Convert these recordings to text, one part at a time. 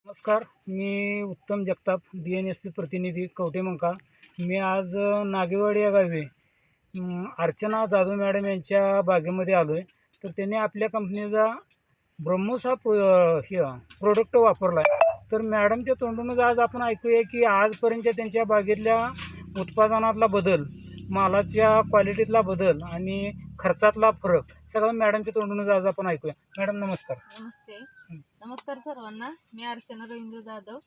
नमस्कार, मी उत्तम जगताप, DNSP प्रतिनिधी कवठेमंका. मी आज नागेवाडी या गावी अर्चना जाधव मॅडम यांच्या बागेमध्ये आलो आहे. तर त्यांनी आपल्या कंपनीचा ब्रह्मोस हा प्रोडक्ट वापरला आहे. तर मॅडमच्या तोंडूनच आज आपण ऐकूया की आजपर्यंतच्या त्यांच्या बागेतल्या उत्पादनातला बदल, मालाच्या क्वालिटीतला बदल आणि खर्चातला फरक सगळं मॅडमच्या तोंडूनच आज आपण ऐकूया. मॅडम नमस्कार. नमस्ते. नमस्कार सर्वांना. मी अर्चना रवींद्र जाधव,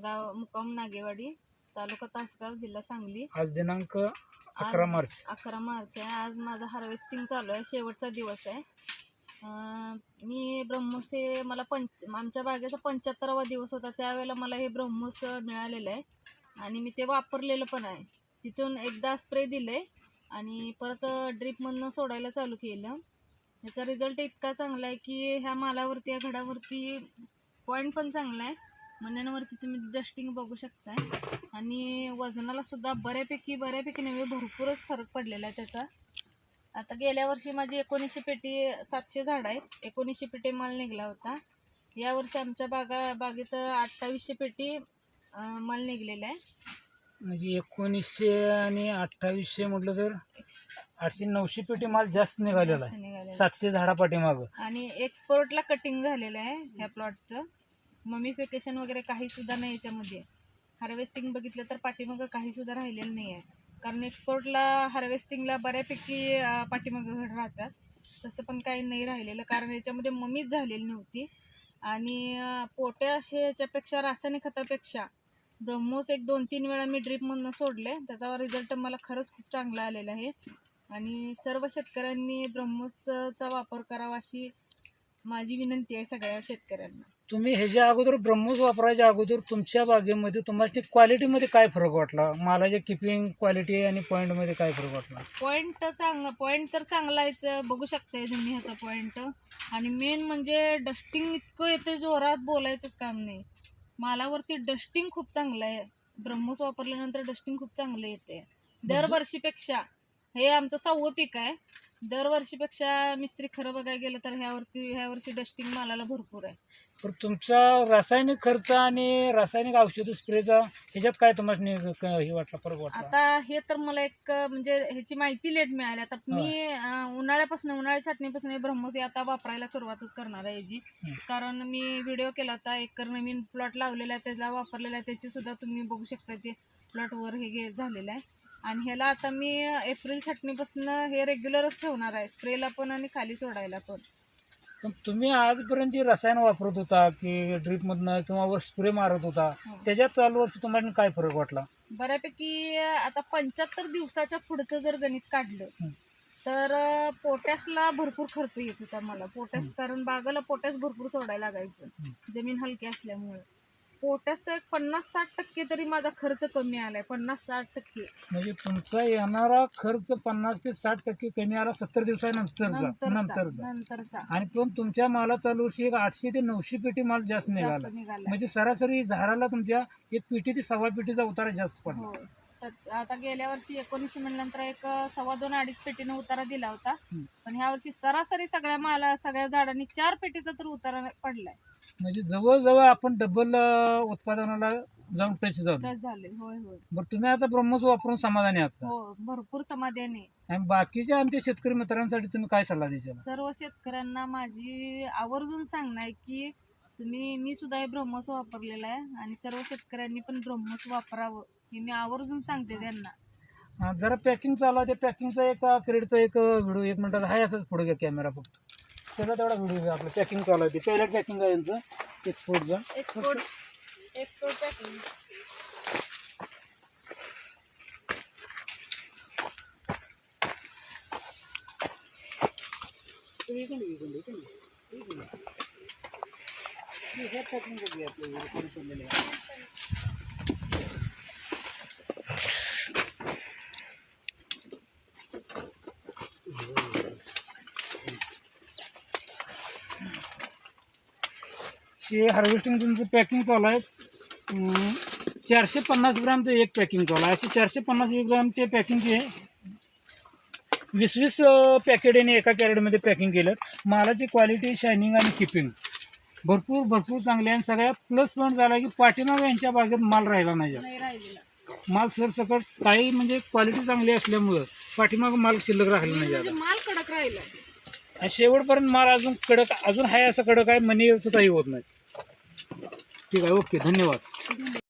गाव मुक्काम नागेवाडी, तालुका तासगाव, जिल्हा सांगली. आज दिनांक 11 मार्च. 11 मार्च आहे. आज माझं हार्वेस्टिंग चालू आहे, शेवटचा दिवस आहे. मी ब्रह्मोस हे मला आमच्या बागेचा 75वा दिवस होता, त्यावेळेला मला हे ब्रह्मोस मिळालेलं आहे आणि मी ते वापरलेलं पण आहे. तिथून एकदा स्प्रे दिले आणि परत ड्रीपमधनं सोडायला चालू केलं. याचा रिझल्ट इतका चांगला आहे की ह्या मालावरती, या घडावरती पॉईंट पण चांगला आहे. मण्यांवरती तुम्ही डस्टिंग बघू शकताय आणि वजनाला सुद्धा बऱ्यापैकी नव्हे, भरपूरच फरक पडलेला आहे त्याचा. आता गेल्या वर्षी माझी 1900 पेटी 700 झाड आहेत, 1900 पेटी माल निघाला होता. यावर्षी आमच्या बागेत 2800 पेटी माल निघलेला आहे. म्हणजे 1900 आणि 2800 म्हटलं तर 800-900 पेटी माल जास्त निघालेला आहे 700 झाडापाठीमागं. आणि एक्सपोर्टला कटिंग झालेलं आहे ह्या प्लॉटचं. ममिफिकेशन वगैरे काही सुद्धा नाही याच्यामध्ये. हार्वेस्टिंग बघितलं तर पाठीमागं काही सुद्धा राहिलेलं नाही आहे, कारण एक्सपोर्टला हार्वेस्टिंगला बऱ्यापैकी पाठीमागं घड राहतात. तसं पण काही नाही राहिलेलं, कारण याच्यामध्ये ममीच झालेली नव्हती. आणि पोटॅश हे याच्यापेक्षा, रासायनिक खतापेक्षा ब्रह्मोस 1-2-3 वेळा मी ड्रीपमधनं सोडले, त्याचा रिझल्ट मला खरंच खूप चांगला आलेला आहे. आणि सर्व शेतकऱ्यांनी ब्रह्मोसचा वापर करावा अशी माझी विनंती आहे सगळ्या शेतकऱ्यांना. तुम्ही ह्याच्या अगोदर ब्रह्मोस वापरायच्या अगोदर तुमच्या बागेमध्ये तुम्हाला क्वालिटीमध्ये काय फरक वाटला? मालाच्या किपिंग क्वालिटी आणि पॉईंटमध्ये काय फरक वाटला? पॉईंट तर चांगला आहे, बघू शकताय तुम्ही ह्याचा पॉईंट. आणि मेन म्हणजे डस्टिंग इतकं येतं, जोरात बोलायचंच काम नाही. मालावरती डस्टिंग खूप चांगलं आहे. ब्रह्मोस वापरल्यानंतर डस्टिंग खूप चांगलं येते दरवर्षीपेक्षा. हे आमचं 6वं पीक आहे. दरवर्षीपेक्षा मिस्त्री खरं बघायला गेलं तर ह्या वर्षी डस्टिंग मालाला भरपूर आहे. तर तुमचा रासायनिक खर्च आणि रासायनिक औषध स्प्रेचा ह्याच्यात काय तुम्हाला हे वाटला, फरक वाटला? आता हे तर मला एक म्हणजे ह्याची माहिती लेट मिळाली. आता मी उन्हाळ्या छाटणीपासून ब्रह्मोस आता वापरायला सुरुवातच करणार आहे याची. कारण मी व्हिडिओ केला होता, एकर नवीन प्लॉट लावलेला आहे, त्याला वापरलेला आहे. त्याची सुद्धा तुम्ही बघू शकता, ते प्लॉटवर हे झालेलं आहे. आणि ह्याला आता मी एप्रिल छाटणीपासून हे रेग्युलरच ठेवणार आहे, स्प्रेला पण आणि खाली सोडायला पण. पण तुम्ही आजपर्यंत जे रसायन वापरत होता की ड्रीपमधनं किंवा स्प्रे मारत होता, त्याच्यात चालू वर्षी तुम्हाला काय फरक वाटला? बऱ्यापैकी आता 75 दिवसाच्या पुढचं जर गणित काढलं तर पोटॅशला भरपूर खर्च येत होता मला. पोटॅश, कारण बागाला पोटॅश भरपूर सोडायला लागायचं जमीन हलकी असल्यामुळे. पोटॅशचा 50-60% तरी माझा खर्च कमी आलाय, 50-60%. म्हणजे तुमचा येणारा खर्च 50 ते 60% कमी आला 70 दिवसानंतरचा. आणि पण तुमच्या माला चालू वर्षी 800 ते 900 पेटी माल जास्त निघाला. म्हणजे सरासरी झाडाला तुमच्या 1 पेटी ते 1.25 पेटीचा उतारा जास्त पडला. आता गेल्या वर्षी 1900 म्हणल्यानंतर 2.25-2.5 पेटीनं उतारा दिला होता, पण ह्या वर्षी सरासरी सगळ्या झाडांनी 4 पेटीचा तर उतारा पडलाय. म्हणजे जवळजवळ आपण डबल उत्पादनाला जाऊन टच झाले. होय. बरं, तुम्ही आता ब्रह्मोस वापरून समाधानी आहात का? हो, भरपूर समाधानी. आणि बाकीच्या आमच्या शेतकरी मित्रांसाठी तुम्ही काय सल्ला द्याल? सर्व शेतकऱ्यांना माझी आवर्जून सांगणं आहे की मी सुद्धा हे ब्रह्मोस वापरलेलं आहे आणि सर्व शेतकऱ्यांनी पण ब्रह्मोस वापरावं हे मी आवर्जून सांगते त्यांना. जरा पॅकिंग चालू आहे, ते पॅकिंगचा एक क्रेडचा एक व्हिडिओ 1 मिनिटाचा आहे, असंच पुढे घ्या कॅमेरा, फक्त त्याचा तेवढा व्हिडिओ आपलं पॅकिंग चालू आहे. ते पहिलं पॅकिंग आहे यांचं एक्सपोर्टचं. Export packing. हे हार्वेस्टिंग तुमचं पॅकिंग चालू आहे. 450 ग्रामचं एक पॅकिंग चालू आहे. असे 450 ग्रामचे पॅकिंगचे 20-20 पॅकेट यांनी एका कॅरेटमध्ये पॅकिंग केलं. मालाची क्वालिटी, शायनिंग आणि किपिंग भरपूर चांगले आहे. आणि सगळ्यात प्लस पॉईंट झाला की पाठीमागे यांच्या बागेत माल राहिला नाही जास्त. नाही राहिलेला. माल सरसकट काही म्हणजे क्वालिटी चांगली असल्यामुळं पाठीमागं माल शिल्लक राहिला नाही म्हणजे जास्त. माल कडक राहिला. आणि शेवटपर्यंत माल अजून कडक अजून आहे असं कडक आहे, मनी सुद्धा हे होत नाही. ठीक आहे, ओके, धन्यवाद.